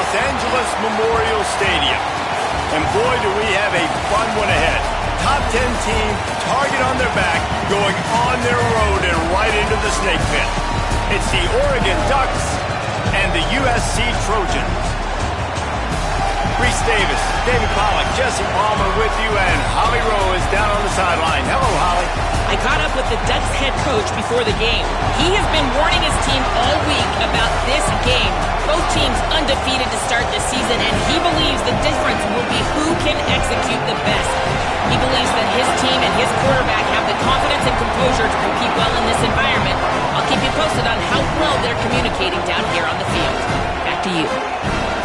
Los Angeles Memorial Stadium. And boy, do we have a fun one ahead. Top 10 team, target on their back, going on their road and right into the snake pit. It's the Oregon Ducks and the USC Trojans. Reese Davis, David Pollack, Jesse Palmer with you, and Holly Rowe is down on the sideline. Hello, Holly. I caught up with the Ducks head coach before the game. He has been warning his team all week about this game. Both teams undefeated to start the season, and he believes the difference will be who can execute the best. He believes that his team and his quarterback have the confidence and composure to compete well in this environment. I'll keep you posted on how well they're communicating down here on the field. Back to you.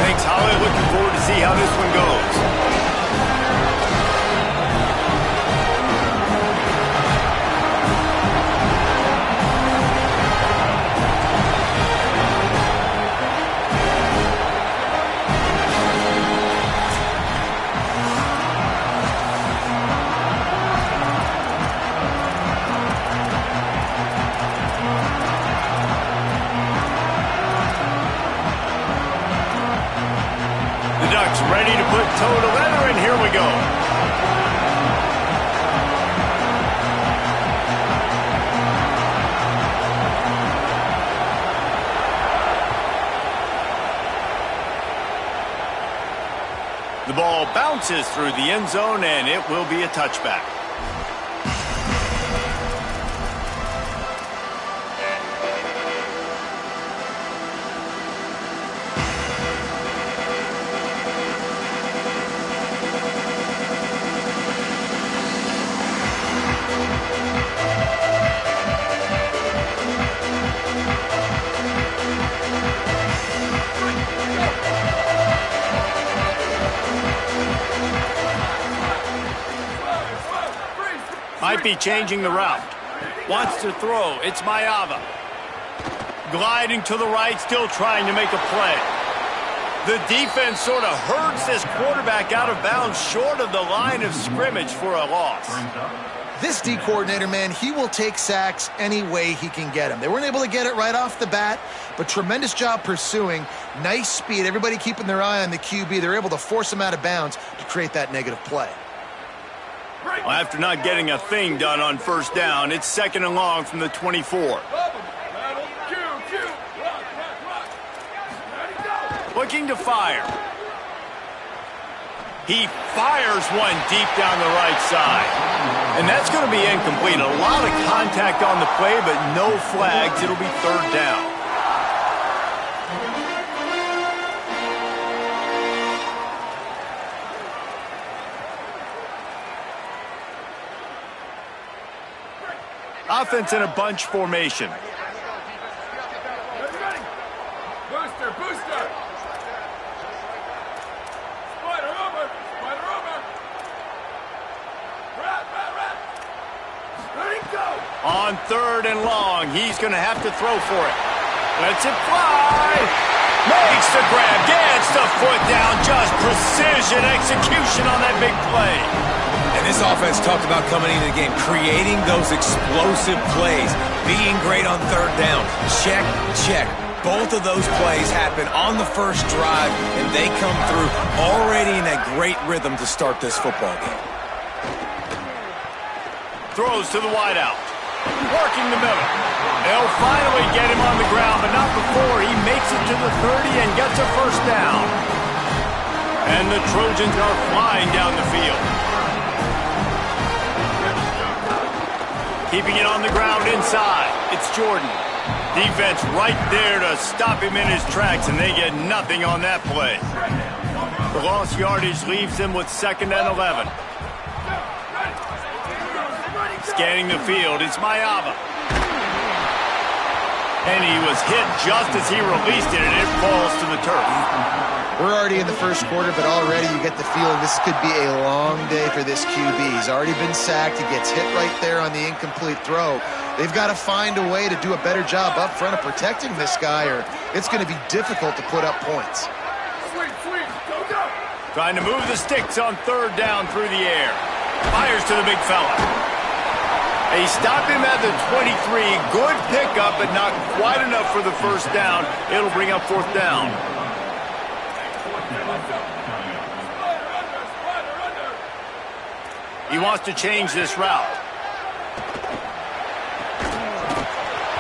Thanks, Holly. Looking forward to see how this one goes. Ready to put toe to leather, and here we go. The ball bounces through the end zone, and it will be a touchback. Might be changing the route. Wants to throw. It's Mayava. Gliding to the right, still trying to make a play. The defense sort of hurts this quarterback out of bounds short of the line of scrimmage for a loss. This D coordinator, man, he will take sacks any way he can get them. They weren't able to get it right off the bat, but tremendous job pursuing. Nice speed. Everybody keeping their eye on the QB. They're able to force him out of bounds to create that negative play. Well, after not getting a thing done on first down, it's second and long from the 24. Looking to fire. He fires one deep down the right side. And that's going to be incomplete. A lot of contact on the play, but no flags. It'll be third down. Offense in a bunch formation. Booster, booster. Spider over, spider over. Rat, rat, rat. Ready, go. On third and long, he's going to have to throw for it. Lets it fly. Makes the grab, gets the foot down. Just precision execution on that big play. And this offense talked about coming into the game, creating those explosive plays, being great on third down. Check, check. Both of those plays happen on the first drive, and they come through already in a great rhythm to start this football game. Throws to the wideout. Working the middle. They'll finally get him on the ground, but not before he makes it to the 30 and gets a first down. And the Trojans are flying down the field. Keeping it on the ground inside. It's Jordan. Defense right there to stop him in his tracks, and they get nothing on that play. The lost yardage leaves them with second and 11. Scanning the field, it's Mayava. And he was hit just as he released it, and it falls to the turf. We're already in the first quarter, but already you get the feeling this could be a long day for this QB. He's already been sacked. He gets hit right there on the incomplete throw. They've got to find a way to do a better job up front of protecting this guy, or it's going to be difficult to put up points. Sweet, sweet, go, go. Trying to move the sticks on third down through the air. Fires to the big fella. They stop him at the 23. Good pickup, but not quite enough for the first down. It'll bring up fourth down. He wants to change this route.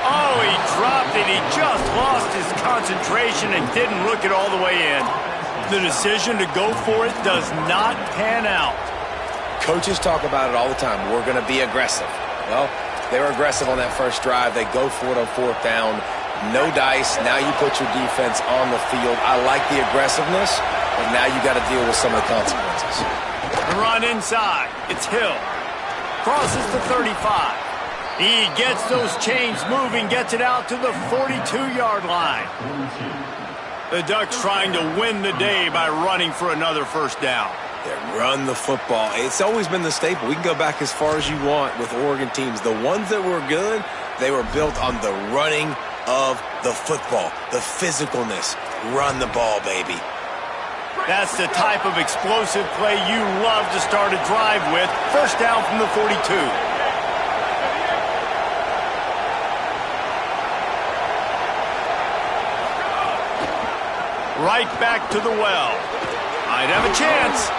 Oh, he dropped it. He just lost his concentration and didn't look it all the way in. The decision to go for it does not pan out. Coaches talk about it all the time. We're going to be aggressive. Well, they were aggressive on that first drive. They go for it on fourth down. No dice. Now you put your defense on the field. I like the aggressiveness, but now you got to deal with some of the consequences. The run inside. It's Hill. Crosses the 35. He gets those chains moving, gets it out to the 42-yard line. The Ducks trying to win the day by running for another first down. Yeah, run the football. It's always been the staple. We can go back as far as you want with Oregon teams. The ones that were good, they were built on the running of the football, the physicalness. Run the ball, baby. That's the type of explosive play you love to start a drive with. First down from the 42. Right back to the well. Might have a chance.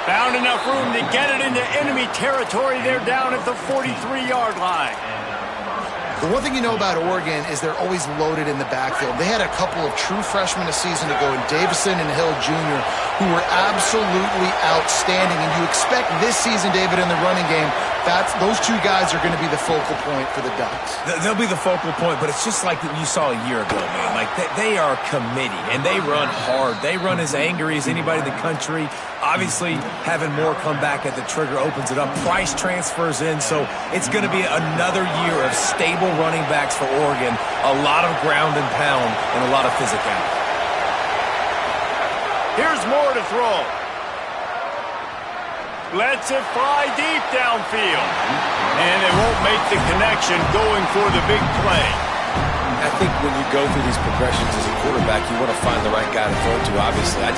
Found enough room to get it into enemy territory. They're down at the 43-yard line. The one thing you know about Oregon is they're always loaded in the backfield. They had a couple of true freshmen a season ago in Davison and Hill Jr. who were absolutely outstanding. And you expect this season, David, in the running game, those two guys are going to be the focal point for the Ducks. They'll be the focal point, but it's just like you saw a year ago, man. Like they are a committee, and they run hard. They run as angry as anybody in the country. Obviously, having more come back at the trigger opens it up. Price transfers in, so it's going to be another year of stable running backs for Oregon. A lot of ground and pound and a lot of physicality. Here's Moore to throw. Lets it fly deep downfield. And they won't make the connection going for the big play. I think when you go through these progressions as a quarterback, you want to find the right guy to throw to, obviously. I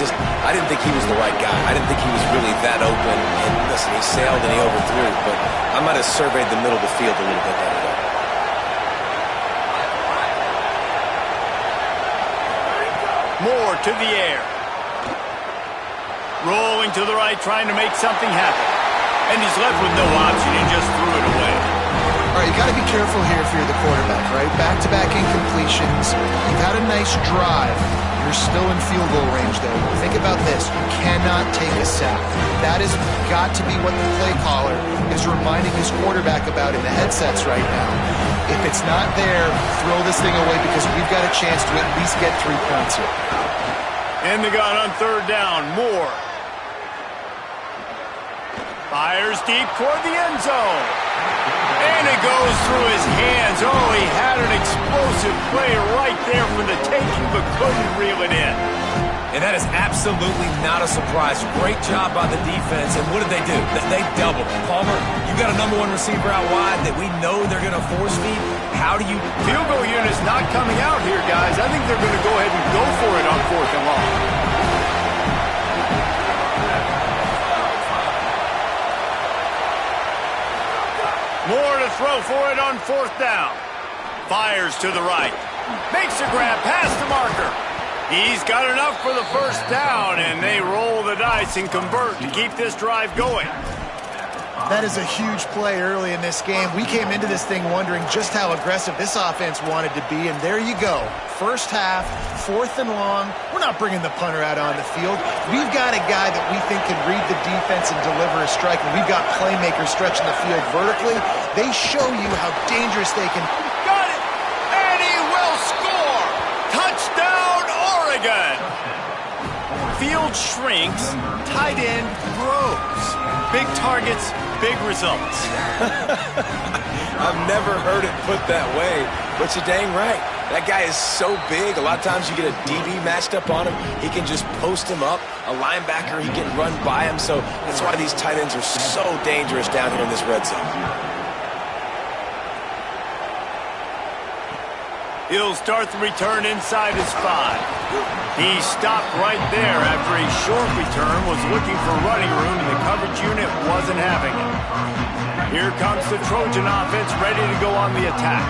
didn't think he was the right guy. I didn't think he was really that open. And listen, he sailed and he overthrew, but I might have surveyed the middle of the field a little bit better there. Moore to the air. Rolling to the right, trying to make something happen. And he's left with no option. He just threw it away. All right, you got to be careful here if you're the quarterback, right? Back-to-back incompletions. You've had a nice drive. You're still in field goal range, though. Think about this. You cannot take a sack. That has got to be what the play caller is reminding his quarterback about in the headsets right now. If it's not there, throw this thing away because we've got a chance to at least get 3 points here. In the gun on third down, Moore. Fires deep toward the end zone. And it goes through his hands. Oh, he had an explosive play right there for the taking, but couldn't reel it in. And that is absolutely not a surprise. Great job by the defense. And what did they do? They doubled. Palmer, you got a number one receiver out wide that we know they're going to force feed. How do you... Field goal unit's not coming out here, guys. I think they're going to go ahead and go for it on fourth and long. Moore to throw for it on fourth down. Fires to the right. Makes a grab past the marker. He's got enough for the first down, and they roll the dice and convert to keep this drive going. That is a huge play early in this game. We came into this thing wondering just how aggressive this offense wanted to be, and there you go. First half, fourth and long. We're not bringing the punter out on the field. We've got a guy that we think can read the defense and deliver a strike, and we've got playmakers stretching the field vertically. They show you how dangerous they can. Got it! And he will score! Touchdown, Oregon! Field shrinks, tight end grows. Big targets, big results. I've never heard it put that way, but you're dang right. That guy is so big. A lot of times you get a DB matched up on him. He can just post him up. A linebacker, he can run by him. So that's why these tight ends are so dangerous down here in this red zone. He'll start the return inside his 5. He stopped right there after a short return, was looking for running room, and the coverage unit wasn't having it. Here comes the Trojan offense ready to go on the attack.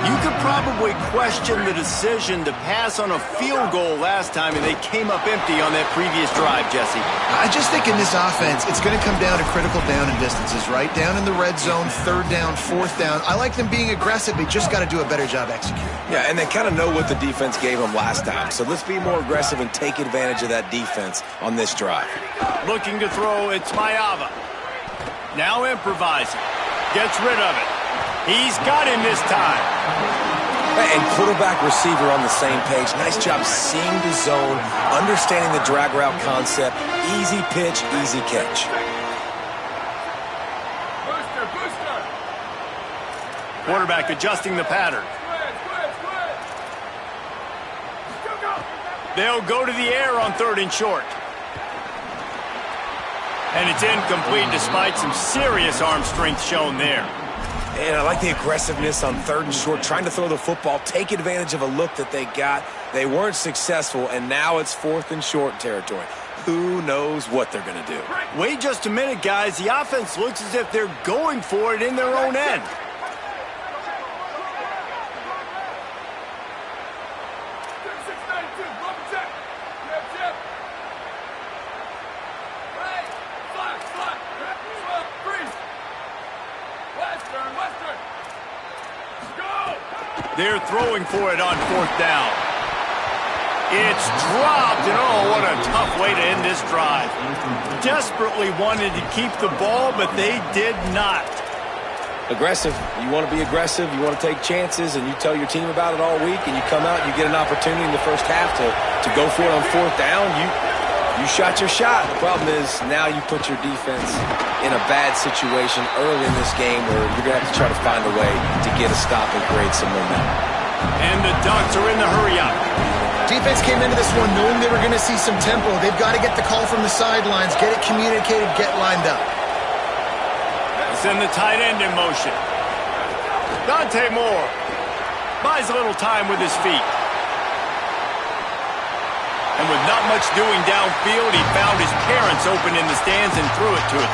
You could probably question the decision to pass on a field goal last time, and they came up empty on that previous drive, Jesse. I just think in this offense, it's going to come down to critical down and distances, right? Down in the red zone, third down, fourth down. I like them being aggressive. They just got to do a better job executing. Yeah, and they kind of know what the defense gave them last time. So let's be more aggressive and take advantage of that defense on this drive. Looking to throw, it's Mayava. Now improvising. Gets rid of it. He's got him this time. And quarterback, receiver on the same page. Nice job seeing the zone, understanding the drag route concept. Easy pitch, easy catch. Booster, booster. Quarterback adjusting the pattern. Go. They'll go to the air on 3rd and short. And it's incomplete despite some serious arm strength shown there. And I like the aggressiveness on 3rd and short, trying to throw the football, take advantage of a look that they got. They weren't successful, and now it's 4th and short territory. Who knows what they're going to do? Wait just a minute, guys. The offense looks as if they're going for it in their own end. They're throwing for it on 4th down. It's dropped, and oh, what a tough way to end this drive. Desperately wanted to keep the ball, but they did not. Aggressive. You want to be aggressive. You want to take chances, and you tell your team about it all week, and you come out and you get an opportunity in the first half to go for it on 4th down. You shot your shot. The problem is now you put your defense in a bad situation early in this game where you're going to have to try to find a way to get a stop and create some momentum. And the Ducks are in the hurry-up. Defense came into this one knowing they were going to see some tempo. They've got to get the call from the sidelines, get it communicated, get lined up. Send the tight end in motion. Dante Moore buys a little time with his feet. And with not much doing downfield, he found his parents open in the stands and threw it to him.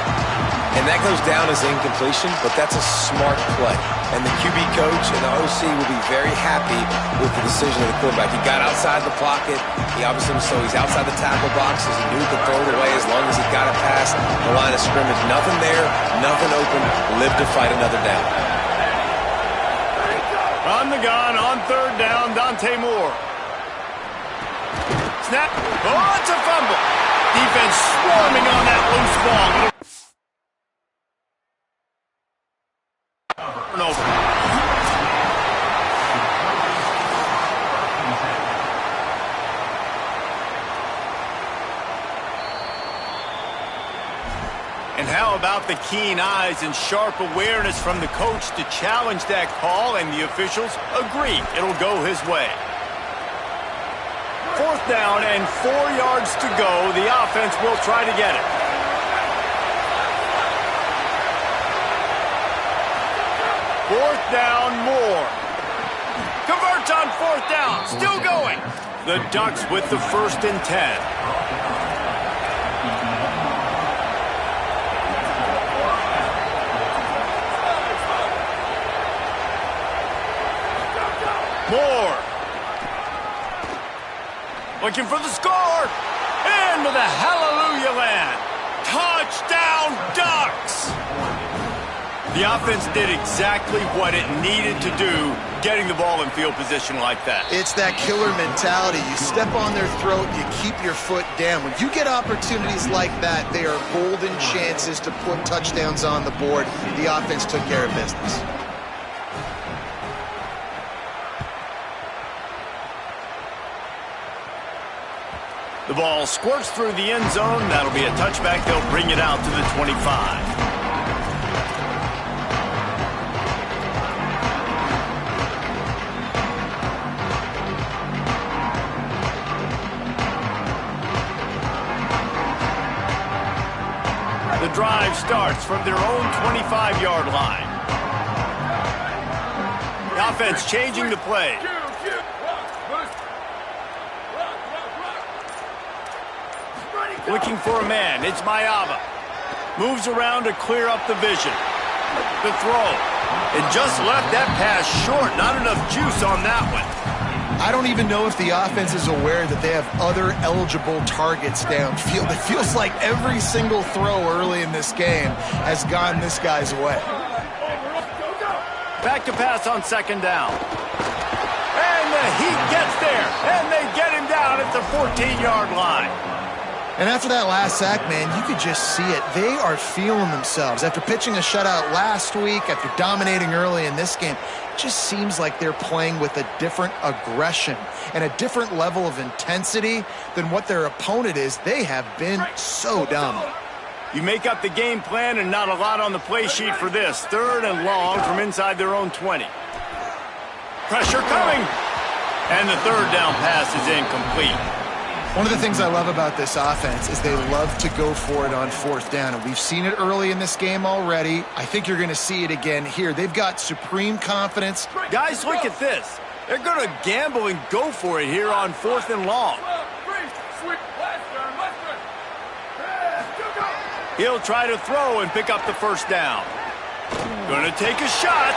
And that goes down as incompletion, but that's a smart play. And the QB coach and the OC will be very happy with the decision of the quarterback. He got outside the pocket. He obviously, so he's outside the tackle boxes. He knew he could throw it away as long as he got it past the line of scrimmage. Nothing there, nothing open. Live to fight another down. On the gun, on 3rd down, Dante Moore. Snap. Oh, it's a fumble. Defense swarming on that loose ball. And how about the keen eyes and sharp awareness from the coach to challenge that call, and the officials agree it'll go his way. 4th down and 4 yards to go. The offense will try to get it. Fourth down, Moore. Converts on 4th down. Still going. The Ducks with the 1st and 10. Moore. Looking for the score. Into the hallelujah land. Touchdown, Ducks. The offense did exactly what it needed to do, getting the ball in field position like that. It's that killer mentality. You step on their throat, you keep your foot down. When you get opportunities like that, they are golden chances to put touchdowns on the board. The offense took care of business. The ball squirts through the end zone. That'll be a touchback. They'll bring it out to the 25. The drive starts from their own 25-yard line. The offense changing the play. Looking for a man. It's Mayava. Moves around to clear up the vision. The throw. And just left that pass short. Not enough juice on that one. I don't even know if the offense is aware that they have other eligible targets downfield. It feels like every single throw early in this game has gone this guy's way. Back to pass on second down. And the Heat gets there. And they get him down at the 14-yard line. And after that last sack, man, you could just see it. They are feeling themselves. After pitching a shutout last week, after dominating early in this game, it just seems like they're playing with a different aggression and a different level of intensity than what their opponent is. They have been so dominant. You make up the game plan and not a lot on the play sheet for this. 3rd and long from inside their own 20. Pressure coming. And the 3rd down pass is incomplete. One of the things I love about this offense is they love to go for it on 4th down, and we've seen it early in this game already. I think you're going to see it again here. They've got supreme confidence. Guys, look at this. They're going to gamble and go for it here on 4th and long. He'll try to throw and pick up the 1st down. Going to take a shot.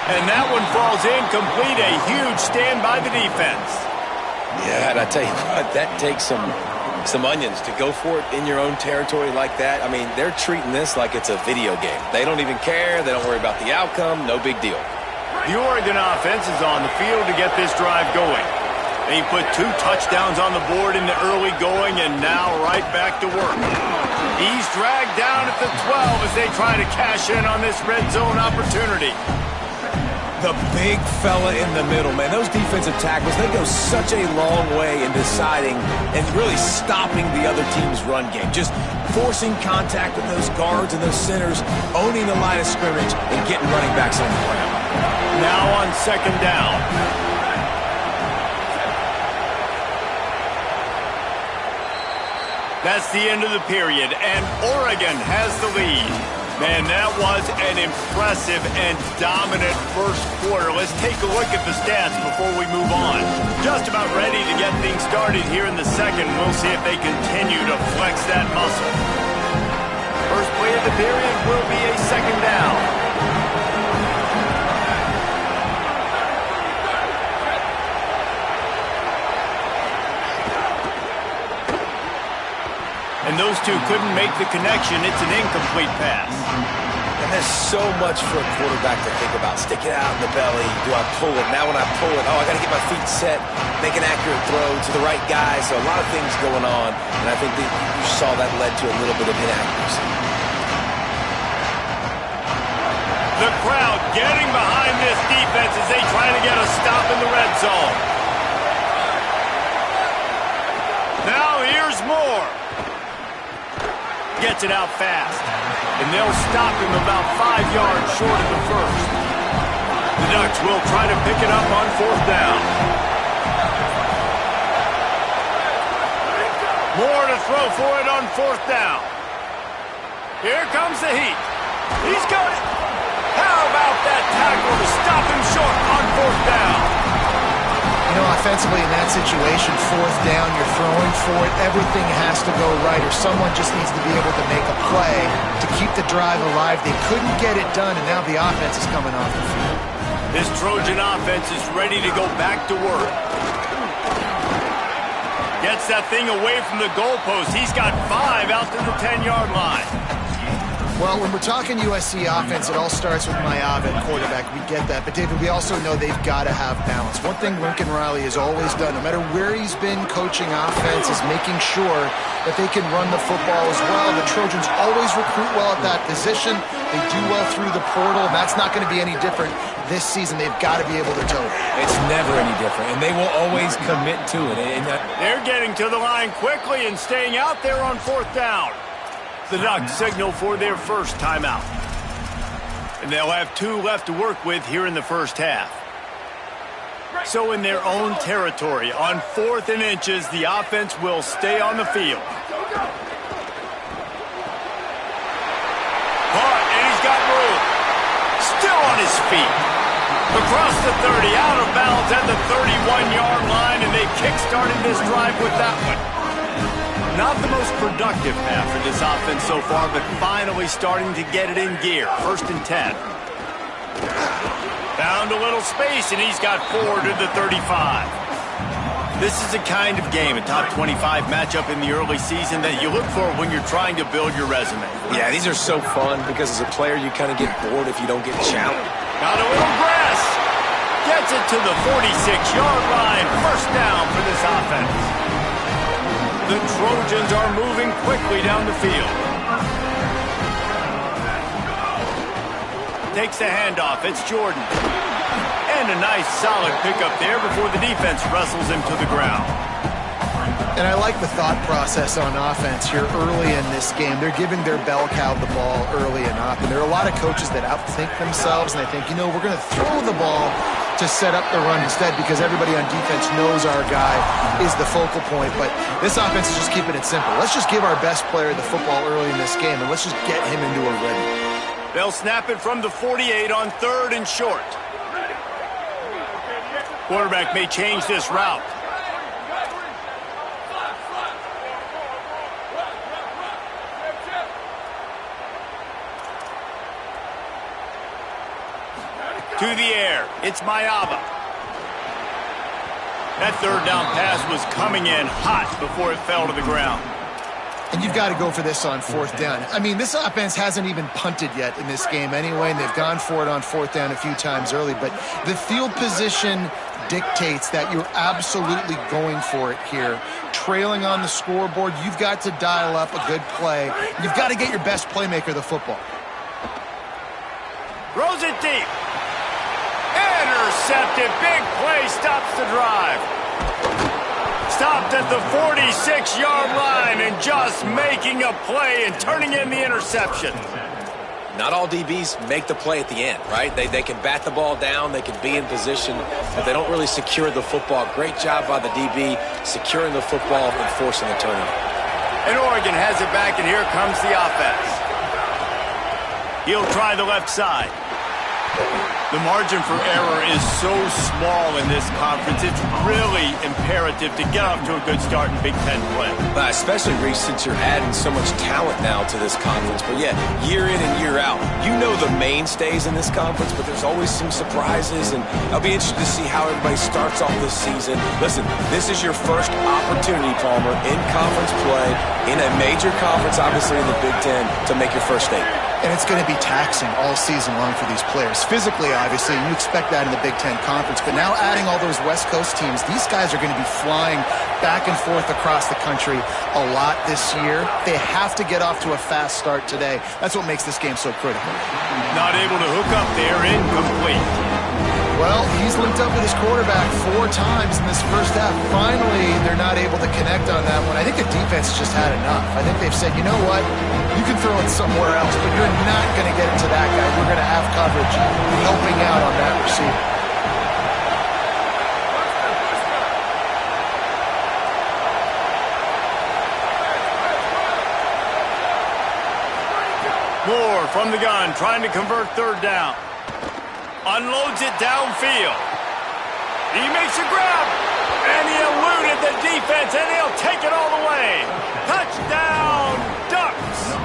And that one falls incomplete. A huge stand by the defense. Yeah, and I tell you what, that takes some onions to go for it in your own territory like that. I mean, they're treating this like it's a video game. They don't even care. They don't worry about the outcome. No big deal. The Oregon offense is on the field to get this drive going. They put 2 touchdowns on the board in the early going, and now right back to work. He's dragged down at the 12 as they try to cash in on this red zone opportunity. The big fella in the middle, man. Those defensive tackles, they go such a long way in deciding and really stopping the other team's run game. Just forcing contact with those guards and those centers, owning the line of scrimmage, and getting running backs on the ground. Now on 2nd down. That's the end of the period, and Oregon has the lead. Man, that was an impressive and dominant first quarter. Let's take a look at the stats before we move on. Just about ready to get things started here in the second. We'll see if they continue to flex that muscle. First play of the period will be a 2nd down. And those two couldn't make the connection. It's an incomplete pass. And there's so much for a quarterback to think about. Stick it out in the belly. Do I pull it? Now when I pull it, I got to get my feet set, make an accurate throw to the right guy. So a lot of things going on. And I think that you saw that led to a little bit of inaccuracy. The crowd getting behind this defense as they try to get a stop in the red zone. Now here's more. Gets it out fast. And they'll stop him about 5 yards short of the 1st. The Ducks will try to pick it up on 4th down. More to throw for it on 4th down. Here comes the Heat. He's got it. How about that tackle to stop him short on 4th down? You know, offensively in that situation, 4th down, you're throwing for it. Everything has to go right, or someone just needs to be able to make a play to keep the drive alive. They couldn't get it done, and now the offense is coming off the field. This Trojan offense is ready to go back to work. Gets that thing away from the goalpost. He's got 5 out to the 10-yard line. Well, when we're talking USC offense, it all starts with Mayav at quarterback. We get that. But, David, we also know they've got to have balance. One thing Lincoln Riley has always done, no matter where he's been coaching offense, is making sure that they can run the football as well. The Trojans always recruit well at that position. They do well through the portal, and that's not going to be any different this season. They've got to be able to toe it. It's never any different, and they will always commit to it. They're getting to the line quickly and staying out there on 4th down. The Ducks signal for their first timeout. And they'll have 2 left to work with here in the first half. So in their own territory, on 4th and inches, the offense will stay on the field. Caught, and he's got room. Still on his feet. Across the 30, out of bounds at the 31-yard line, and they kick-started this drive with that one. Not the most productive half for this offense so far, but finally starting to get it in gear. 1st and 10. Found a little space, and he's got 4 to the 35. This is the kind of game, a top 25 matchup in the early season, that you look for when you're trying to build your resume. Yeah, these are so fun because as a player, you kind of get bored if you don't get challenged. Got a little grass. Gets it to the 46-yard line. 1st down for this offense. The Trojans are moving quickly down the field. Takes the handoff. It's Jordan. And a nice solid pickup there before the defense wrestles him to the ground. And I like the thought process on offense here early in this game. They're giving their bell cow the ball early and often. There are a lot of coaches that outthink themselves, and they think, we're going to throw the ball to set up the run instead because everybody on defense knows our guy is the focal point. But this offense is just keeping it simple. Let's just give our best player the football early in this game, and let's just get him into a rhythm. They'll snap it from the 48 on 3rd and short. Quarterback may change this route. To the air, it's Mayava. That 3rd down pass was coming in hot before it fell to the ground. And you've got to go for this on 4th down. This offense hasn't even punted yet in this game anyway, and they've gone for it on 4th down a few times early. But the field position dictates that you're absolutely going for it here. Trailing on the scoreboard, you've got to dial up a good play. You've got to get your best playmaker the football. Throws it deep. Intercepted. Big play stops the drive. Stopped at the 46-yard line and just making a play and turning in the interception. Not all DBs make the play at the end, right? They can bat the ball down, they can be in position, but they don't really secure the football. Great job by the DB securing the football and forcing the turnover. And Oregon has it back, and here comes the offense. He'll try the left side. The margin for error is so small in this conference, it's really imperative to get off to a good start in Big Ten play. Especially, Reese, since you're adding so much talent now to this conference. But yeah, year in and year out, you know the mainstays in this conference, but there's always some surprises, and I'll be interested to see how everybody starts off this season. Listen, this is your first opportunity, Palmer, in conference play, in a major conference, obviously in the Big Ten, to make your first statement. And it's going to be taxing all season long for these players. Physically, obviously, you expect that in the Big Ten Conference. But now adding all those West Coast teams, these guys are going to be flying back and forth across the country a lot this year. They have to get off to a fast start today. That's what makes this game so critical. Not able to hook up there, incomplete. Well, he's linked up with his quarterback 4 times in this first half. Finally, they're not able to connect on that one. I think the defense just had enough. I think they've said, you know what? You can throw it somewhere else, but you're not going to get it to that guy. We're going to have coverage helping out on that receiver. Moore from the gun, trying to convert 3rd down. Unloads it downfield. He makes a grab, and he eluded the defense, and he'll take it all the way. Touchdown, Ducks!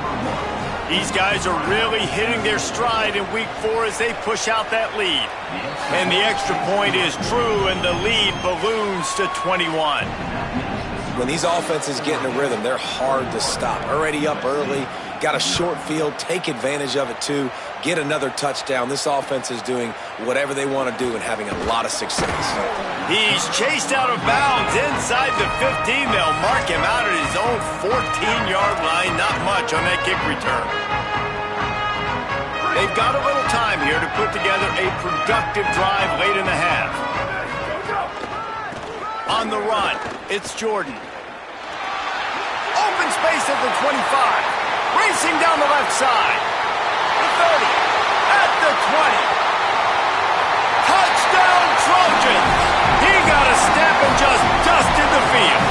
These guys are really hitting their stride in Week 4 as they push out that lead. And the extra point is true, and the lead balloons to 21. When these offenses get in a rhythm, they're hard to stop. Already up early, got a short field, take advantage of it too, get another touchdown. This offense is doing whatever they want to do and having a lot of success. He's chased out of bounds inside the 15. They'll mark him out at his own 14-yard line. Not much on that kick return. They've got a little time here to put together a productive drive late in the half. On the run, it's Jordan. Open space at the 25. Racing down the left side. The 30. At the 20. Touchdown, Trojans. He got a step and just dusted the field.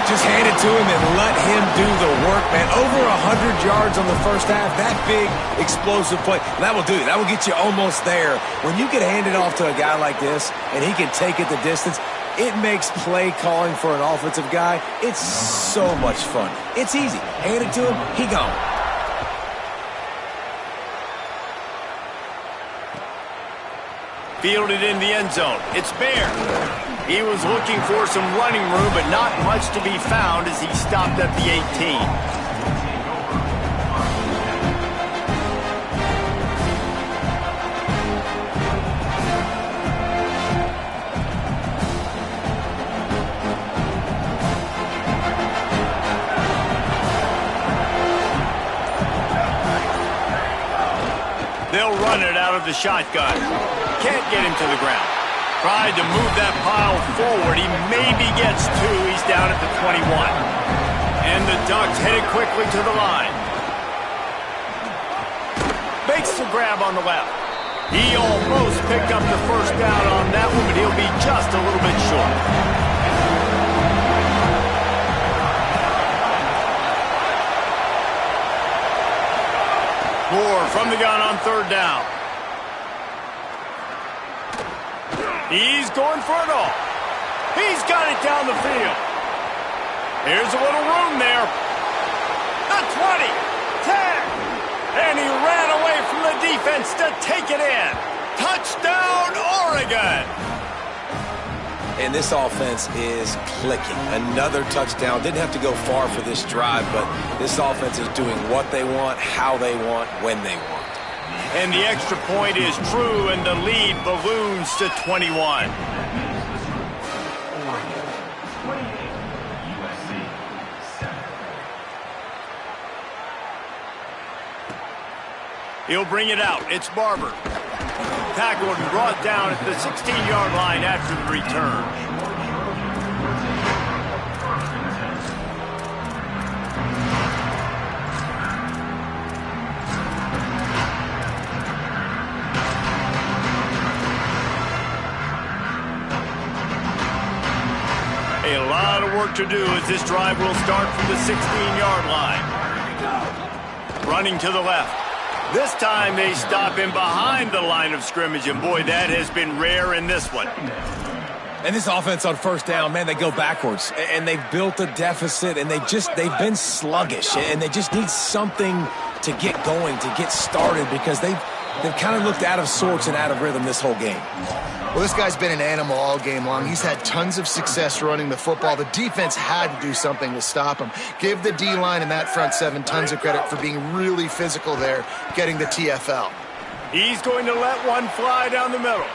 Just hand it to him and let him do the work, man. Over 100 yards on the first half. That big, explosive play. That will do it. That will get you almost there. When you get handed off to a guy like this and he can take it the distance, It makes play calling for an offensive guy, it's so much fun. It's easy. Hand it to him, he gone. Fielded in the end zone. It's Bear. He was looking for some running room, but not much to be found as he stopped at the 18. They'll run it out of the shotgun. Can't get him to the ground. Tried to move that pile forward. He maybe gets two. He's down at the 21. And the Ducks headed quickly to the line. Makes the grab on the left. He almost picked up the first down on that one, but he'll be just a little bit short. Moore from the gun on third down. He's going for it all. He's got it down the field. Here's a little room there. The 20, 10, and he ran away from the defense to take it in. Touchdown, Oregon! And this offense is clicking. Another touchdown. Didn't have to go far for this drive, but this offense is doing what they want, how they want, when they want. And the extra point is true, and the lead balloons to 21. He'll bring it out. It's Barber. Tackled and brought down at the 16-yard line after the return. A lot of work to do as this drive will start from the 16-yard line. Running to the left. This time they stop him behind the line of scrimmage, and boy, that has been rare in this one. And this offense on first down, man, they go backwards. And they've built a deficit, and they've been sluggish. And they just need something to get going, to get started, because they've kind of looked out of sorts and out of rhythm this whole game. Well, this guy's been an animal all game long. He's had tons of success running the football. The defense had to do something to stop him. Give the D-line and that front seven tons of credit for being really physical there, getting the TFL. He's going to let one fly down the middle.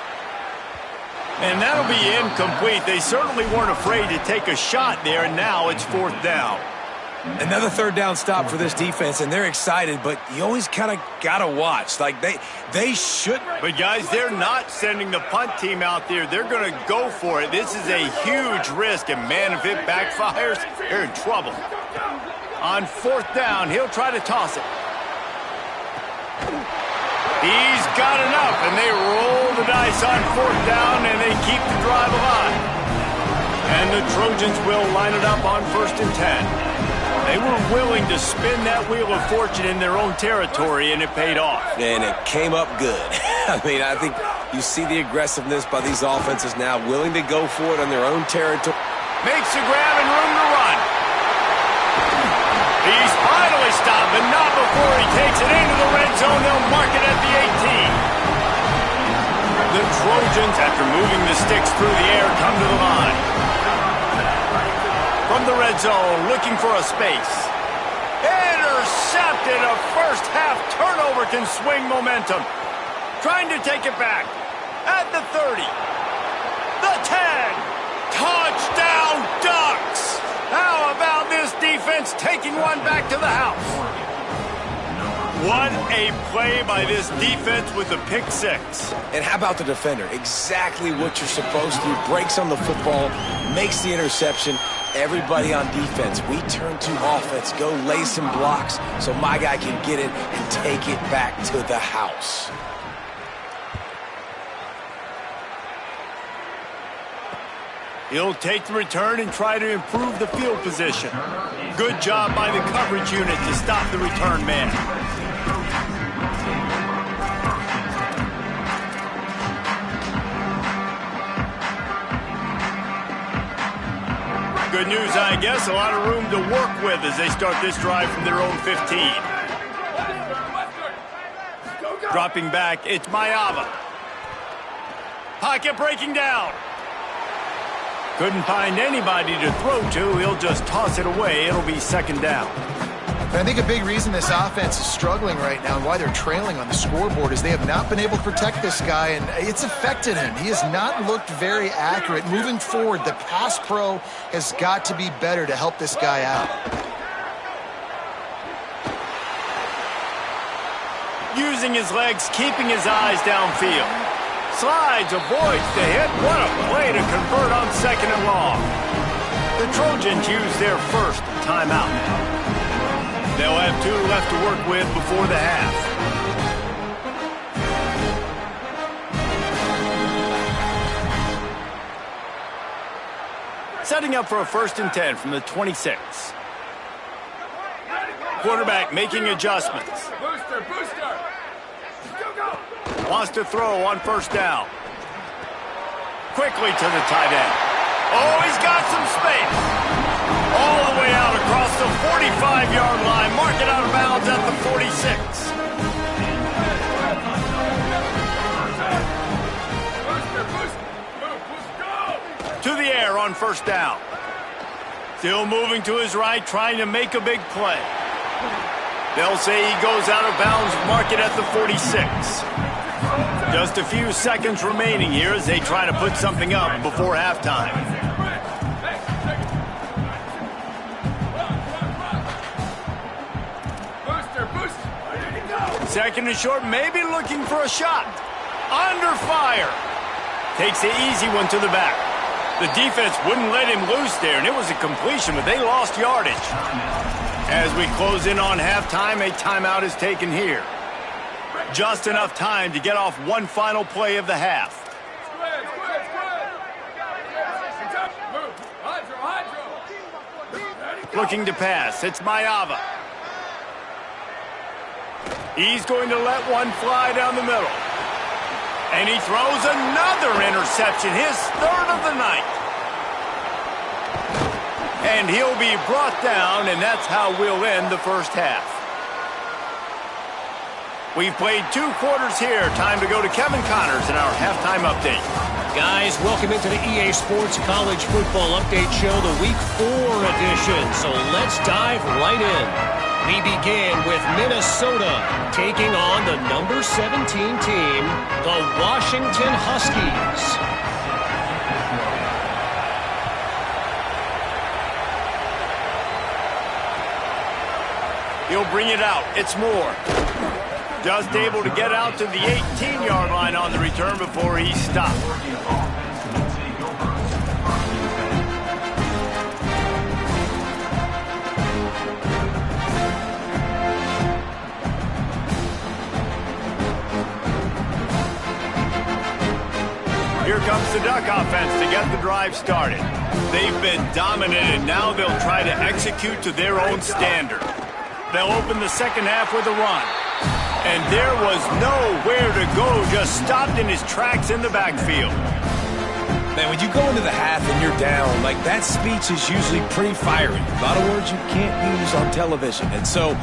And that'll be incomplete. They certainly weren't afraid to take a shot there, and now it's fourth down. Another third down stop for this defense, and they're excited, but you always kind of got to watch. Like, they should. But, guys, they're not sending the punt team out there. They're going to go for it. This is a huge risk, and, man, if it backfires, they're in trouble. On fourth down, he'll try to toss it. He's got enough, and they roll the dice on fourth down, and they keep the drive alive. And the Trojans will line it up on 1st and 10. They were willing to spin that wheel of fortune in their own territory, and it paid off. And it came up good. I mean, I think you see the aggressiveness by these offenses now, willing to go for it on their own territory. Makes a grab and room to run. He's finally stopped, but not before he takes it into the red zone. They'll mark it at the 18. The Trojans, after moving the sticks through the air, come to the line. From the red zone, looking for a space. Intercepted. A first-half turnover can swing momentum. Trying to take it back. At the 30. The 10. Touchdown, Ducks. How about this defense taking one back to the house? What a play by this defense with the pick six. And how about the defender? Exactly what you're supposed to do. Breaks on the football, makes the interception. Everybody on defense, we turn to offense. Go lay some blocks so my guy can get it and take it back to the house. He'll take the return and try to improve the field position. Good job by the coverage unit to stop the return man. Good news, I guess. A lot of room to work with as they start this drive from their own 15. Dropping back, it's Maiava. Pocket breaking down. Couldn't find anybody to throw to. He'll just toss it away. It'll be second down. And I think a big reason this offense is struggling right now and why they're trailing on the scoreboard is they have not been able to protect this guy, and it's affected him. He has not looked very accurate. Moving forward, the pass pro has got to be better to help this guy out. Using his legs, keeping his eyes downfield. Slides, avoids the hit. What a play to convert on second and long. The Trojans use their first timeout. They'll have 2 left to work with before the half. Setting up for a 1st and 10 from the 26. Quarterback making adjustments. Booster, booster. Wants to throw on 1st down. Quickly to the tight end. Oh, he's got some space. All the way out across the 45-yard line. Mark it out of bounds at the 46. To the air on 1st down. Still moving to his right, trying to make a big play. They'll say he goes out of bounds, mark it at the 46. Just a few seconds remaining here as they try to put something up before halftime. Second and short, maybe looking for a shot. Under fire. Takes the easy one to the back. The defense wouldn't let him loose there, and it was a completion, but they lost yardage. As we close in on halftime, a timeout is taken here. Just enough time to get off one final play of the half. Looking to pass, it's Maiava. He's going to let one fly down the middle. And he throws another interception, his 3rd of the night. And he'll be brought down, and that's how we'll end the first half. We've played 2 quarters here. Time to go to Kevin Connors in our halftime update. Guys, welcome into the EA Sports College Football Update Show, the Week 4 edition. So let's dive right in. We begin with Minnesota taking on the number 17 team, the Washington Huskies. He'll bring it out. It's Moore. Just able to get out to the 18-yard line on the return before he's stopped. Here comes the Duck offense to get the drive started. They've been dominated. Now they'll try to execute to their own standard. They'll open the second half with a run. And there was nowhere to go, just stopped in his tracks in the backfield. Man, when you go into the half and you're down, like that speech is usually pretty fiery. A lot of words you can't use on television. And so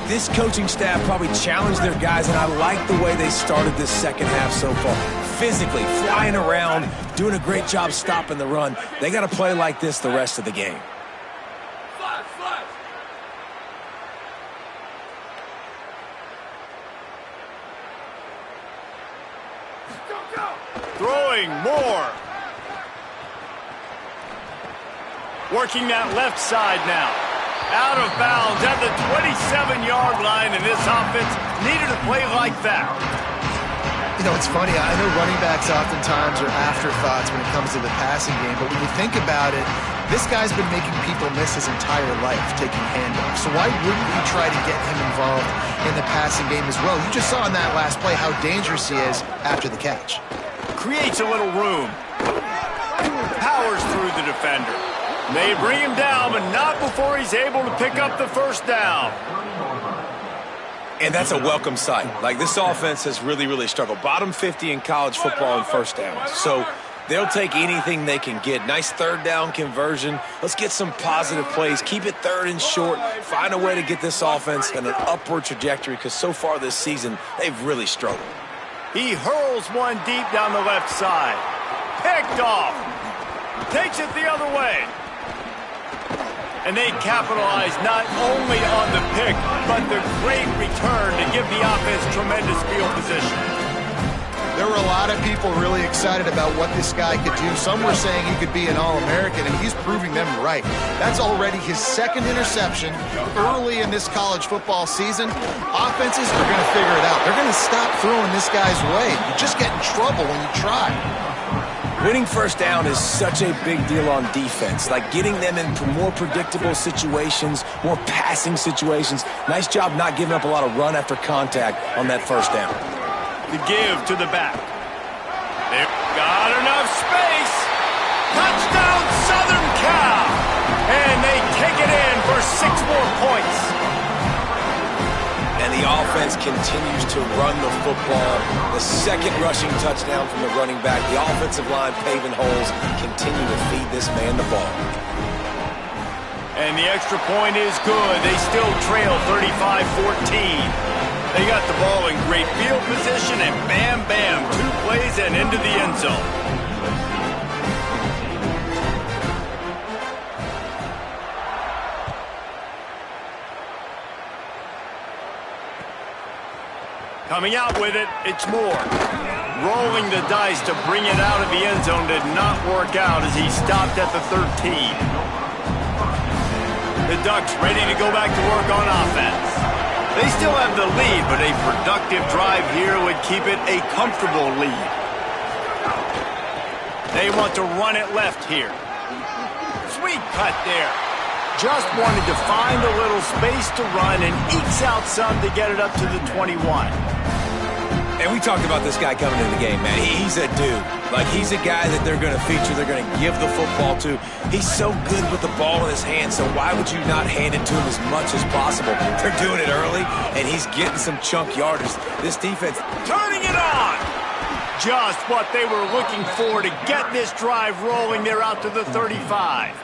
this coaching staff probably challenged their guys, and I like the way they started this second half so far. Physically, flying around, doing a great job stopping the run. They got to play like this the rest of the game. Throwing Moore. Working that left side now. Out of bounds at the 27-yard line, and this offense needed a play like that. You know, it's funny. I know running backs oftentimes are afterthoughts when it comes to the passing game, but when you think about it, this guy's been making people miss his entire life taking handoffs. So why wouldn't you try to get him involved in the passing game as well? You just saw in that last play how dangerous he is after the catch. Creates a little room. Powers through the defender. They bring him down, but not before he's able to pick up the first down. And that's a welcome sight. Like, this offense has really, really struggled. Bottom 50 in college football in first downs. So They'll take anything they can get. Nice third down conversion. Let's get some positive plays. Keep it third and short. Find a way to get this offense in an upward trajectory because so far this season, they've really struggled. He hurls one deep down the left side. Picked off. Takes it the other way. And they capitalize not only on the pick, but the great return to give the offense tremendous field position. There were a lot of people really excited about what this guy could do. Some were saying he could be an All-American, and he's proving them right. That's already his second interception early in this college football season. Offenses are going to figure it out. They're going to stop throwing this guy's way. You just get in trouble when you try. Winning first down is such a big deal on defense, like getting them in more predictable situations, more passing situations. Nice job not giving up a lot of run after contact on that first down. The give to the back. They've got enough space. Touchdown, Southern Cal. And they take it in for 6 more points. And the offense continues to run the football. The second rushing touchdown from the running back. The offensive line paving holes. Continue to feed this man the ball. And the extra point is good. They still trail 35-14. They got the ball in great field position, and bam, bam, 2 plays and into the end zone. Coming out with it, it's Moore. Rolling the dice to bring it out of the end zone did not work out as he stopped at the 13. The Ducks ready to go back to work on offense. They still have the lead, but a productive drive here would keep it a comfortable lead. They want to run it left here. Sweet cut there. Just wanted to find a little space to run and ekes out some to get it up to the 21. And we talked about this guy coming in the game, man. He's a dude. Like, he's a guy that they're going to feature, they're going to give the football to. He's so good with the ball in his hand, so why would you not hand it to him as much as possible? They're doing it early, and he's getting some chunk yardage. This defense turning it on. Just what they were looking for to get this drive rolling. They're out to the 35.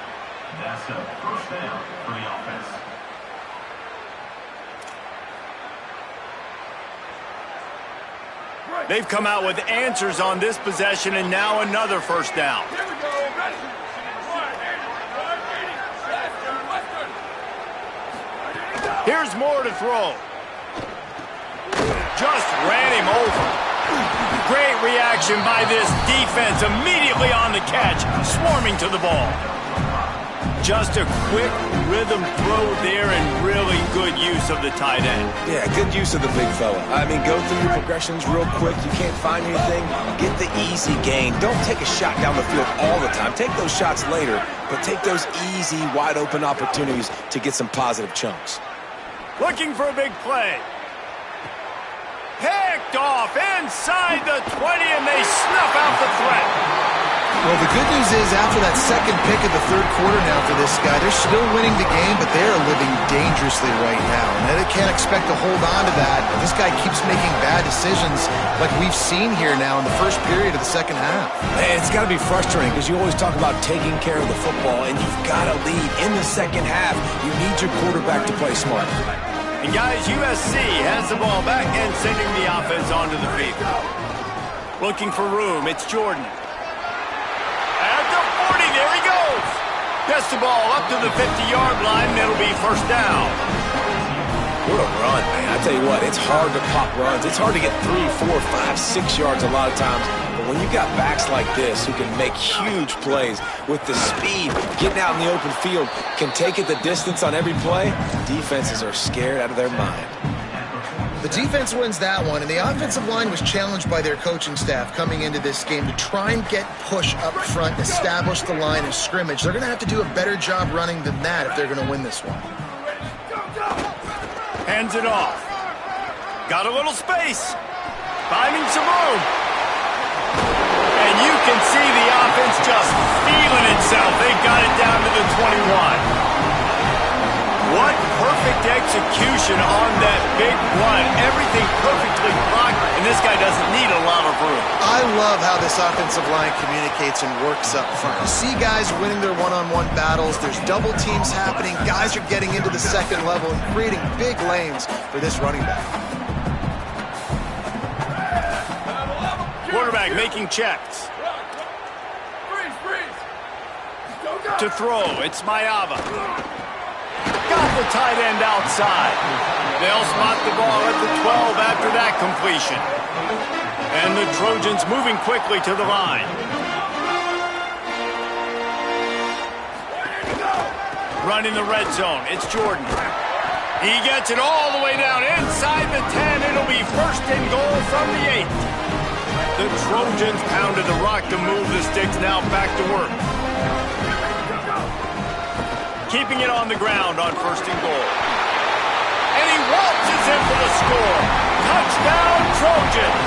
That's a first down for the offense. They've come out with answers on this possession, and now another first down. Here's Moore to throw. Just ran him over. Great reaction by this defense, immediately on the catch, swarming to the ball. Just a quick rhythm throw there and really good use of the tight end. Yeah, good use of the big fella. I mean, go through your progressions real quick. You can't find anything, get the easy gain. Don't take a shot down the field all the time. Take those shots later, but take those easy, wide-open opportunities to get some positive chunks. Looking for a big play. Picked off inside the 20, and they snuff out the threat. Well, the good news is after that second pick of the third quarter now for this guy, they're still winning the game, but they are living dangerously right now. And they can't expect to hold on to that. This guy keeps making bad decisions like we've seen here now in the first period of the second half. Man, it's got to be frustrating because you always talk about taking care of the football, and you've got to lead in the second half. You need your quarterback to play smart. And guys, USC has the ball back and sending the offense onto the field. Looking for room, it's Jordan. At the 40, there he goes. Gets the ball up to the 50-yard line, and it'll be first down. What a run, man. I tell you what, it's hard to pop runs. It's hard to get 3, 4, 5, 6 yards a lot of times. But when you've got backs like this who can make huge plays with the speed, getting out in the open field, can take it the distance on every play, defenses are scared out of their mind. The defense wins that one, and the offensive line was challenged by their coaching staff coming into this game to try and get push up front and establish the line of scrimmage. They're going to have to do a better job running than that if they're going to win this one. Hands it off. Got a little space. Finding some room. And you can see the offense just feeling itself. They got it down to the 21. What perfect execution on that big run. Everything perfectly blocked, and this guy doesn't need a lot of room. I love how this offensive line communicates and works up front. You see guys winning their one-on-one battles. There's double teams happening. Guys are getting into the second level and creating big lanes for this running back. Quarterback making checks. To throw, it's Mayava. Got the tight end outside. They'll spot the ball at the 12 after that completion. And the Trojans moving quickly to the line. Running the red zone, it's Jordan. He gets it all the way down inside the 10. It'll be first and goal from the 8. The Trojans pounded the rock to move the sticks, now back to work. Keeping it on the ground on first and goal. And he waltzes in for the score. Touchdown, Trojans.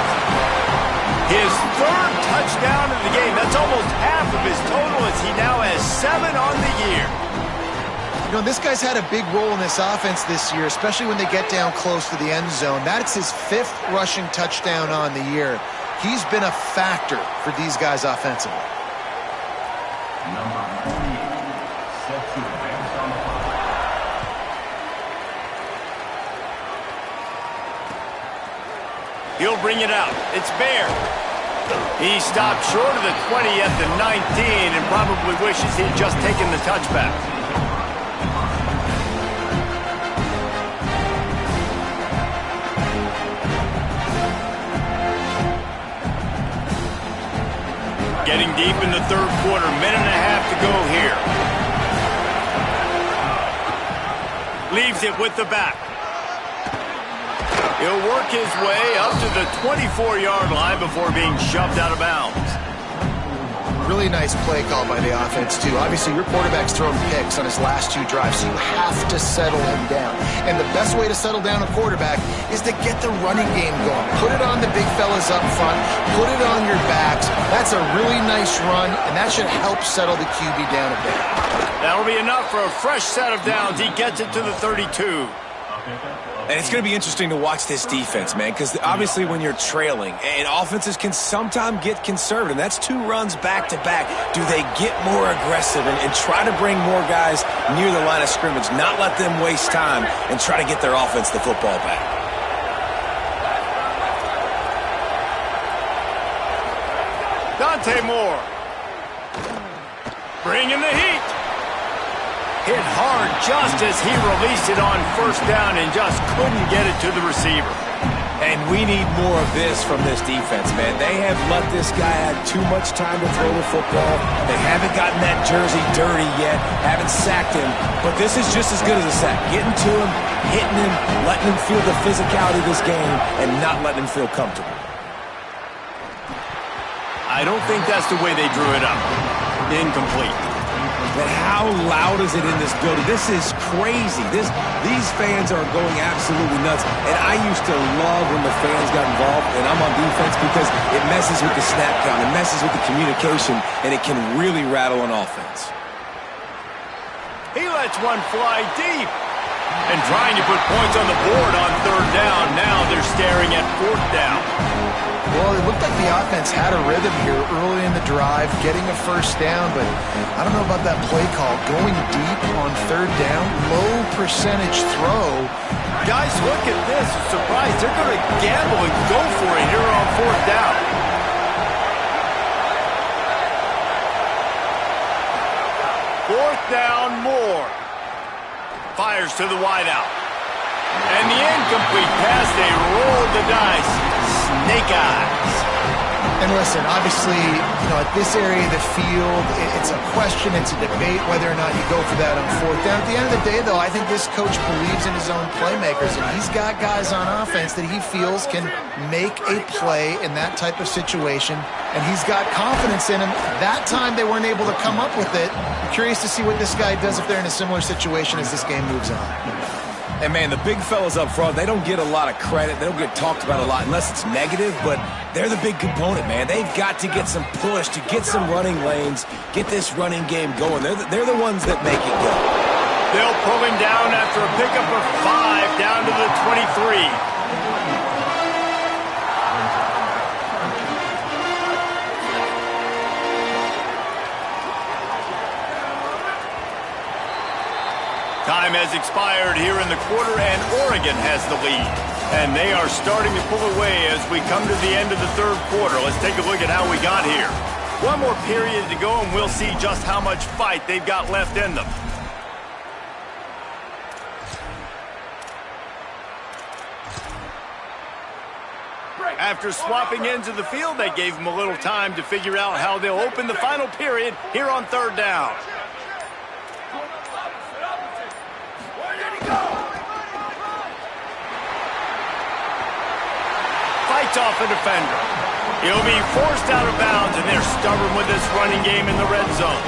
His third touchdown of the game. That's almost half of his total as he now has 7 on the year. You know, this guy's had a big role in this offense this year, especially when they get down close to the end zone. That's his 5th rushing touchdown on the year. He's been a factor for these guys offensively. Number 48, set to advance on the clock. He'll bring it out. It's Bear. He stopped short of the 20 at the 19 and probably wishes he'd just taken the touchback. Getting deep in the third quarter, minute and a half to go here. Leaves it with the back. He'll work his way up to the 24-yard line before being shoved out of bounds. Really nice play call by the offense, too. Obviously, your quarterback's thrown picks on his last 2 drives, so you have to settle him down. And the best way to settle down a quarterback is to get the running game going. Put it on the big fellas up front. Put it on your backs. That's a really nice run, and that should help settle the QB down a bit. That'll be enough for a fresh set of downs. He gets it to the 32. And it's going to be interesting to watch this defense, man, because obviously when you're trailing, and offenses can sometimes get conservative. That's 2 runs back-to-back. Do they get more aggressive and try to bring more guys near the line of scrimmage, not let them waste time, and try to get their offense the football back? Dante Moore. Bringing the heat. Hit hard just as he released it on first down and just couldn't get it to the receiver. And we need more of this from this defense, man. They have let this guy have too much time to throw the football. They haven't gotten that jersey dirty yet, haven't sacked him. But this is just as good as a sack. Getting to him, hitting him, letting him feel the physicality of this game, and not letting him feel comfortable. I don't think that's the way they drew it up. Incomplete. But how loud is it in this building? This is crazy. These fans are going absolutely nuts. And I used to love when the fans got involved, and I'm on defense because it messes with the snap count, it messes with the communication, and it can really rattle an offense. He lets one fly deep. And trying to put points on the board on third down. Now they're staring at fourth down. Well, it looked like the offense had a rhythm here early in the drive, getting a first down, but I don't know about that play call. Going deep on third down, low percentage throw. Guys, look at this. Surprised. They're going to gamble and go for it here on fourth down. Fourth down, Moore. Fires to the wideout. And the incomplete pass, they rolled the dice. Snake eyes. And listen, obviously, at this area of the field, it's a question, it's a debate whether or not you go for that on fourth down. At the end of the day, though, I think this coach believes in his own playmakers, and he's got guys on offense that he feels can make a play in that type of situation, and he's got confidence in them. That time they weren't able to come up with it. I'm curious to see what this guy does if they're in a similar situation as this game moves on. And, man, the big fellas up front, they don't get a lot of credit. They don't get talked about a lot unless it's negative, but they're the big component, man. They've got to get some push, to get some running lanes, get this running game going. They're the ones that make it go. They'll pull him down after a pickup of 5 down to the 23. Time has expired here in the quarter, and Oregon has the lead. And they are starting to pull away as we come to the end of the third quarter. Let's take a look at how we got here. One more period to go, and we'll see just how much fight they've got left in them. After swapping ends of the field, they gave them a little time to figure out how they'll open the final period here on third down. Fights off a defender. He'll be forced out of bounds, and they're stubborn with this running game in the red zone.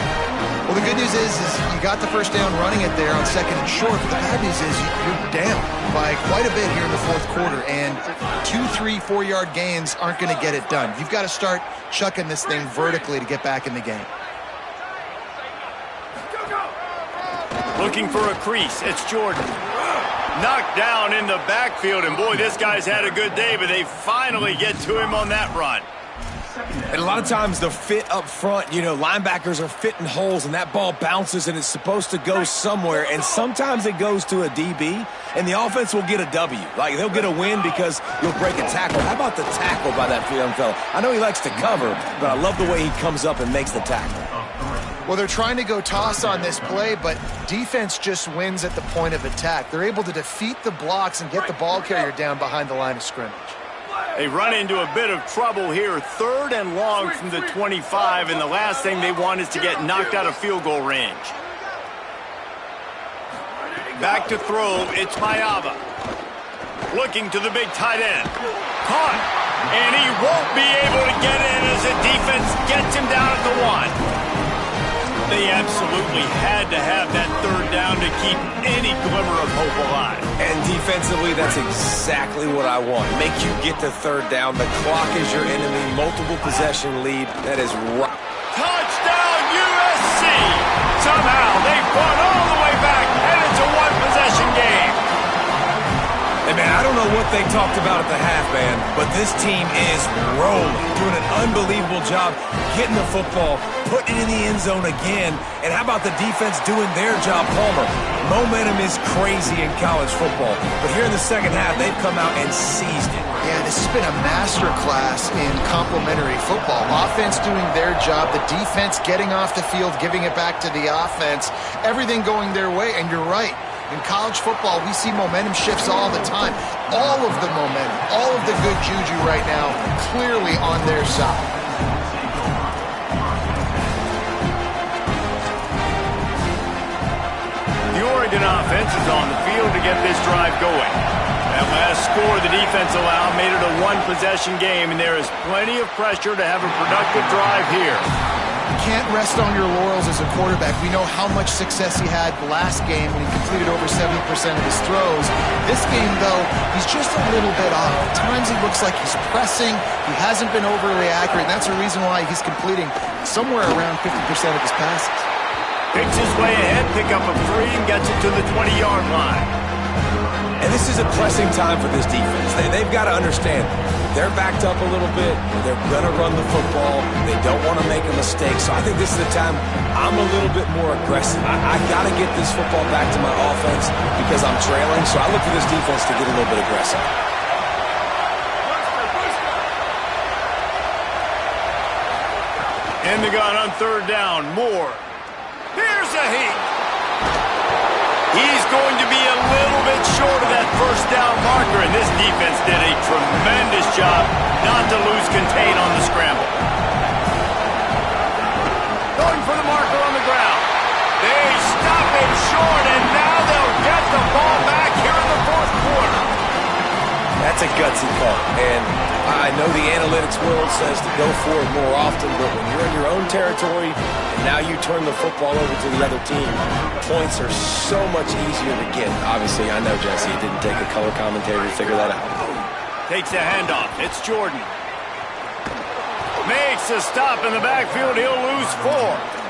Well, the good news is you got the first down running it there on second and short, but the bad news is you're down by quite a bit here in the fourth quarter, and 2, 3, 4-yard gains aren't going to get it done. You've got to start chucking this thing vertically to get back in the game. Looking for a crease, it's Jordan. Knocked down in the backfield, and boy, this guy's had a good day, but they finally get to him on that run. And a lot of times the fit up front, you know, linebackers are fitting holes, and that ball bounces, and it's supposed to go somewhere, and sometimes it goes to a DB, and the offense will get a W. Like, they'll get a win because you'll break a tackle. How about the tackle by that young fella? I know he likes to cover, but I love the way he comes up and makes the tackle. Well, they're trying to go toss on this play, but defense just wins at the point of attack. They're able to defeat the blocks and get the ball carrier down behind the line of scrimmage. They run into a bit of trouble here. 3rd and long from the 25, and the last thing they want is to get knocked out of field goal range. Back to throw, it's Mayava. Looking to the big tight end. Caught, and he won't be able to get in as the defense gets him down at the 1. They absolutely had to have that 3rd down to keep any glimmer of hope alive. And defensively, that's exactly what I want. Make you get the 3rd down. The clock is your enemy. Multiple possession lead. That is right. Touchdown, USC! Somehow they've gone all the way back, and it's a one-possession game. Hey, man, I don't know what they talked about at the half, man, but this team is rolling, doing an unbelievable job getting the football, putting it in the end zone again, and how about the defense doing their job, Palmer? Momentum is crazy in college football, but here in the second half, they've come out and seized it. Yeah, this has been a masterclass in complementary football. Offense doing their job, the defense getting off the field, giving it back to the offense, everything going their way, and you're right. In college football, we see momentum shifts all the time. All of the momentum, all of the good juju right now, clearly on their side. The Oregon offense is on the field to get this drive going. That last score the defense allowed made it a one-possession game, and there is plenty of pressure to have a productive drive here. You can't rest on your laurels as a quarterback. We know how much success he had last game when he completed over 70% of his throws. This game, though, he's just a little bit off. At times it looks like he's pressing. He hasn't been overly accurate, and that's the reason why he's completing somewhere around 50% of his passes. Picks his way ahead, pick up a 3, and gets it to the 20-yard line. And this is a pressing time for this defense. They've got to understand, they're backed up a little bit. They're going to run the football. They don't want to make a mistake. So I think this is the time I'm a little bit more aggressive. I got to get this football back to my offense because I'm trailing. So I look for this defense to get a little bit aggressive. In the gun on 3rd down, Moore. Here's a heat. He's going to be a little bit short of that first down marker, and this defense did a tremendous job not to lose contain on the scramble. Going for the marker on the ground. They stop him short, and now they'll get the ball back here in the 4th quarter. That's a gutsy call, and I know the analytics world says to go for it more often, but when you're in your own territory and now you turn the football over to the other team, points are so much easier to get. Obviously, I know, Jesse, it didn't take a color commentator to figure that out. Takes a handoff. It's Jordan. Makes a stop in the backfield. He'll lose 4.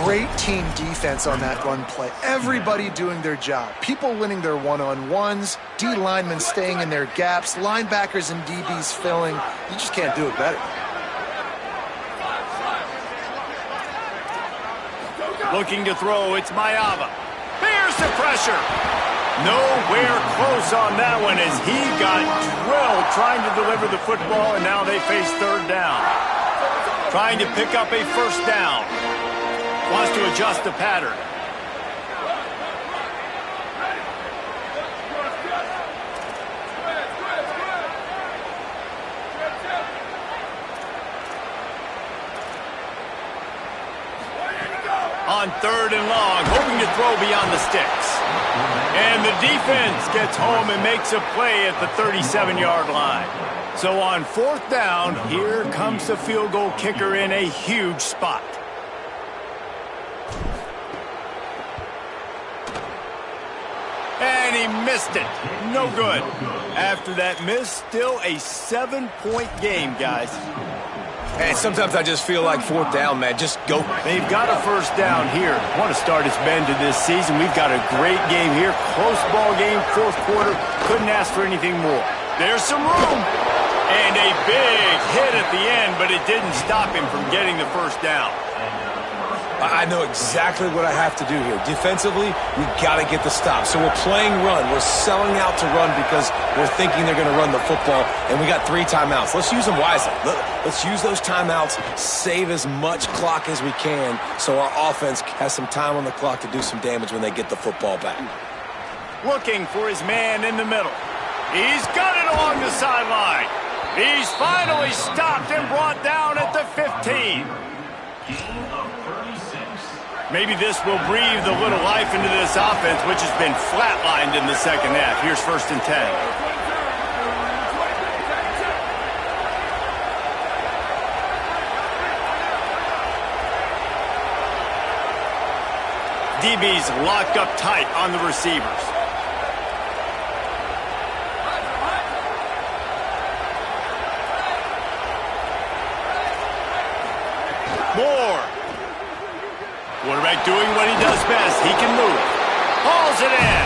Great team defense on that run play. Everybody doing their job. People winning their one-on-ones, D linemen staying in their gaps, linebackers and DBs filling. You just can't do it better. Looking to throw, it's Mayava. Here's the pressure. Nowhere close on that one as he got drilled trying to deliver the football, and now they face third down. Trying to pick up a first down. Wants to adjust the pattern. On third and long, hoping to throw beyond the sticks. And the defense gets home and makes a play at the 37-yard line. So on fourth down, here comes the field goal kicker in a huge spot. And he missed it. No good. After that miss, still a 7-point game, guys. And sometimes I just feel like fourth down, man. Just go. They've got a first down here. Want to start its bend to this season. We've got a great game here. Close ball game, fourth quarter. Couldn't ask for anything more. There's some room. And a big hit at the end, but it didn't stop him from getting the first down. I know exactly what I have to do here. Defensively, we've got to get the stop. So we're playing run. We're selling out to run because we're thinking they're going to run the football, and we got 3 timeouts. Let's use them wisely. Let's use those timeouts, save as much clock as we can so our offense has some time on the clock to do some damage when they get the football back. Looking for his man in the middle. He's got it along the sideline. He's finally stopped and brought down at the 15. Maybe this will breathe a little life into this offense, which has been flatlined in the second half. Here's 1st and 10. DB's locked up tight on the receivers. Moore. Quarterback doing what he does best. He can move. Hauls it in.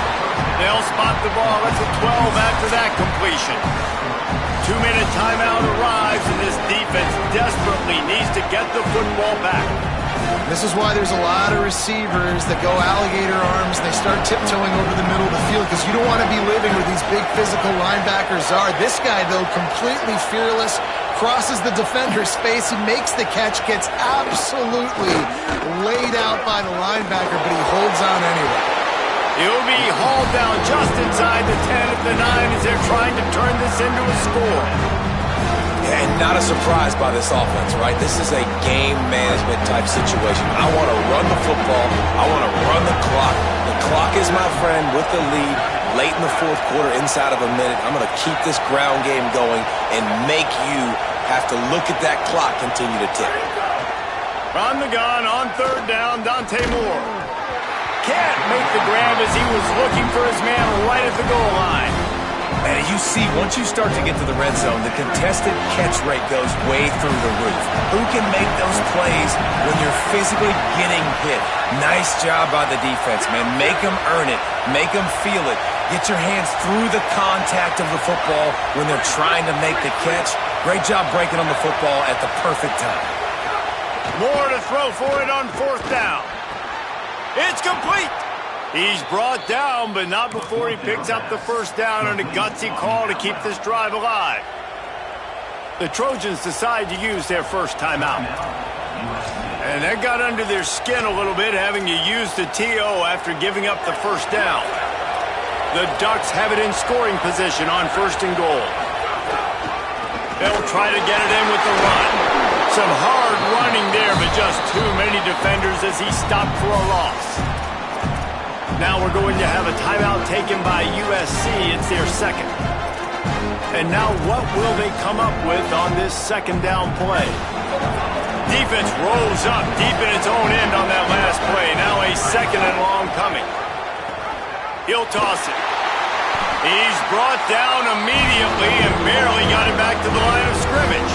They'll spot the ball. That's a 12 after that completion. 2-minute timeout arrives, and this defense desperately needs to get the football back. This is why there's a lot of receivers that go alligator arms and they start tiptoeing over the middle of the field because you don't want to be living where these big physical linebackers are. This guy, though, completely fearless, crosses the defender's face. He makes the catch, gets absolutely laid out by the linebacker, but he holds on anyway. He'll be hauled down just inside the 10 at the 9 as they're trying to turn this into a score. And not a surprise by this offense, right? This is a game management type situation. I want to run the football. I want to run the clock. The clock is my friend with the lead. Late in the fourth quarter, inside of a minute, I'm going to keep this ground game going and make you have to look at that clock continue to tick. From the gun on third down, Dante Moore. Can't make the grab as he was looking for his man right at the goal line. And you see, once you start to get to the red zone, the contested catch rate goes way through the roof. Who can make those plays when you're physically getting hit? Nice job by the defense, man. Make them earn it. Make them feel it. Get your hands through the contact of the football when they're trying to make the catch. Great job breaking on the football at the perfect time. More to throw for it on fourth down. It's complete. He's brought down, but not before he picks up the first down on a gutsy call to keep this drive alive. The Trojans decide to use their first timeout. And that got under their skin a little bit, having to use the TO after giving up the first down. The Ducks have it in scoring position on 1st and goal. They'll try to get it in with the run. Some hard running there, but just too many defenders as he stopped for a loss. Now we're going to have a timeout taken by USC. It's their second. And now what will they come up with on this second down play? Defense rolls up deep in its own end on that last play. Now a 2nd and long coming. He'll toss it. He's brought down immediately and barely got it back to the line of scrimmage.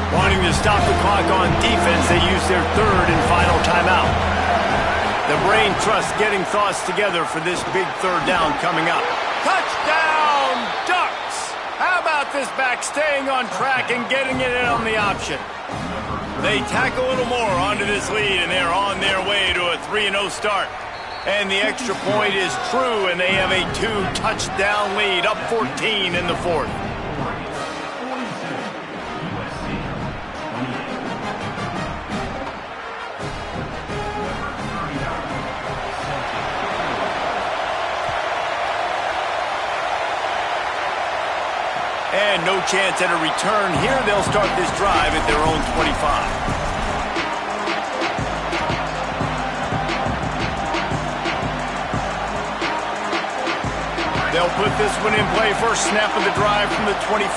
Wanting to stop the clock on defense, they use their 3rd and final timeout. The brain trust getting thoughts together for this big 3rd down coming up. Touchdown, Ducks! How about this back staying on track and getting it in on the option? They tack a little more onto this lead, and they're on their way to a 3-0 start. And the extra point is true, and they have a 2-touchdown lead, up 14 in the fourth. And no chance at a return here. They'll start this drive at their own 25. They'll put this one in play. First snap of the drive from the 25.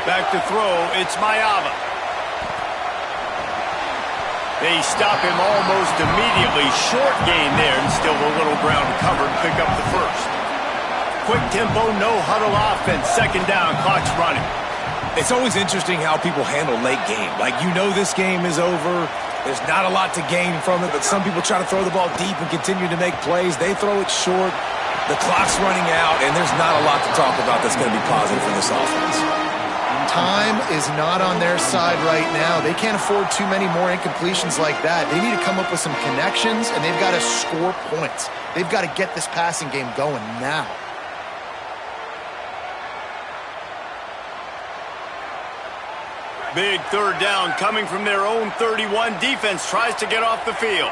Back to throw. It's Mayava. They stop him almost immediately. Short gain there, and still a little ground covered. Pick up the first. Quick tempo, no huddle offense. Second down, clock's running. It's always interesting how people handle late game. Like, you know this game is over. There's not a lot to gain from it, but some people try to throw the ball deep and continue to make plays. They throw it short. The clock's running out, and there's not a lot to talk about that's going to be positive for this offense. Time is not on their side right now. They can't afford too many more incompletions like that. They need to come up with some connections, and they've got to score points. They've got to get this passing game going now. Big third down coming from their own 31. Defense tries to get off the field.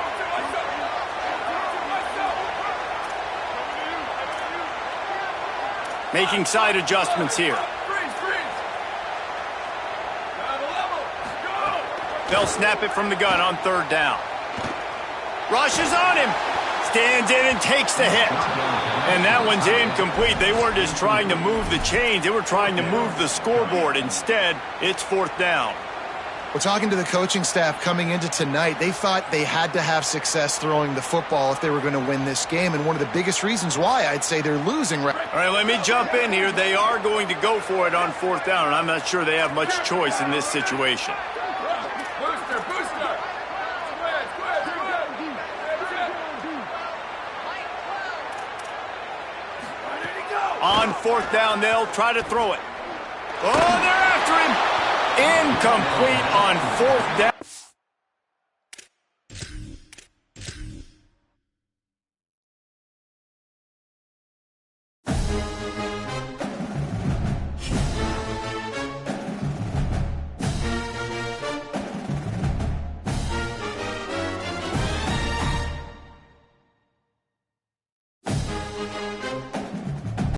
Making side adjustments here. They'll snap it from the gun on third down. Rushes on him. Stands in and takes the hit. And that one's incomplete. They weren't just trying to move the chains. They were trying to move the scoreboard. Instead, it's fourth down. We're talking to the coaching staff coming into tonight. They thought they had to have success throwing the football if they were going to win this game. And one of the biggest reasons why I'd say they're losing. All right, let me jump in here. They are going to go for it on fourth down, and I'm not sure they have much choice in this situation. On fourth down, they'll try to throw it. Oh, they're after him. Incomplete on fourth down.